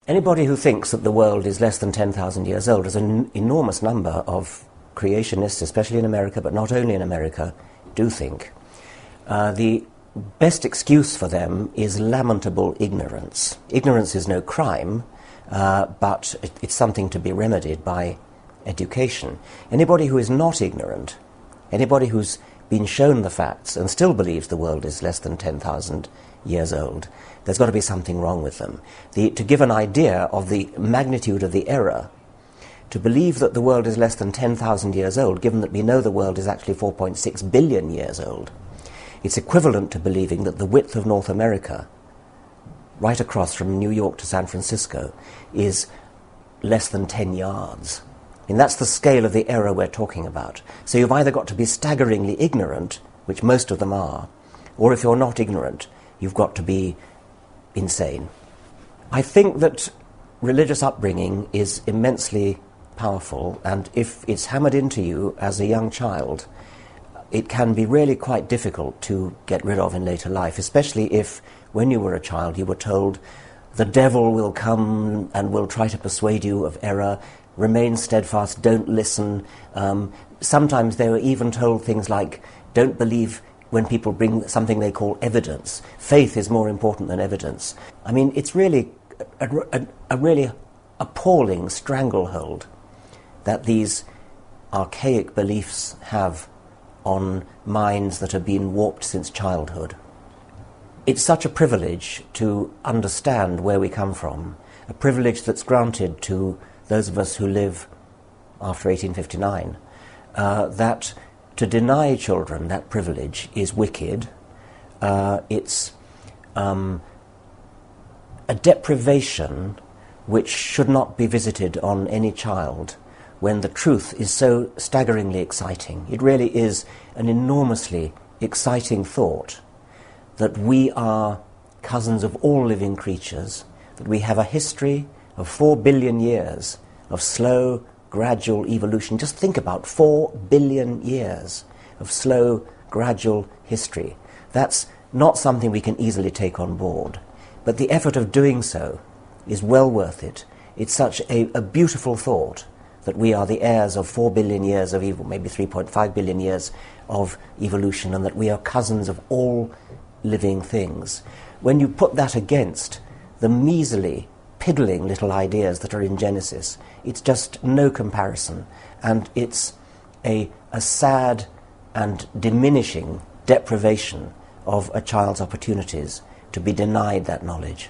Anybody who thinks that the world is less than 10,000 years old, there's an enormous number of creationists, especially in America, but not only in America, do think. The best excuse for them is lamentable ignorance. Ignorance is no crime, but it's something to be remedied by education. Anybody who is not ignorant, anybody who's been shown the facts and still believes the world is less than 10,000 years old, there's got to be something wrong with them. To give an idea of the magnitude of the error, to believe that the world is less than 10,000 years old, given that we know the world is actually 4.6 billion years old, it's equivalent to believing that the width of North America, right across from New York to San Francisco, is less than 10 yards. And that's the scale of the error we're talking about. So you've either got to be staggeringly ignorant, which most of them are, or if you're not ignorant, you've got to be insane. I think that religious upbringing is immensely powerful, and if it's hammered into you as a young child, it can be really quite difficult to get rid of in later life, especially if, when you were a child, you were told the devil will come and will try to persuade you of error, remain steadfast, don't listen. Sometimes they were even told things like, don't believe when people bring something they call evidence. Faith is more important than evidence. I mean, it's really a really appalling stranglehold that these archaic beliefs have on minds that have been warped since childhood. It's such a privilege to understand where we come from, a privilege that's granted to those of us who live after 1859, that to deny children that privilege is wicked. It's a deprivation which should not be visited on any child when the truth is so staggeringly exciting. It really is an enormously exciting thought that we are cousins of all living creatures, that we have a history of 4 billion years of slow, gradual evolution. Just think about 4 billion years of slow, gradual history. That's not something we can easily take on board, but the effort of doing so is well worth it. It's such a beautiful thought that we are the heirs of 4 billion years of maybe 3.5 billion years of evolution, and that we are cousins of all living things. When you put that against the measly, piddling little ideas that are in Genesis, it's just no comparison, and it's a sad and diminishing deprivation of a child's opportunities to be denied that knowledge.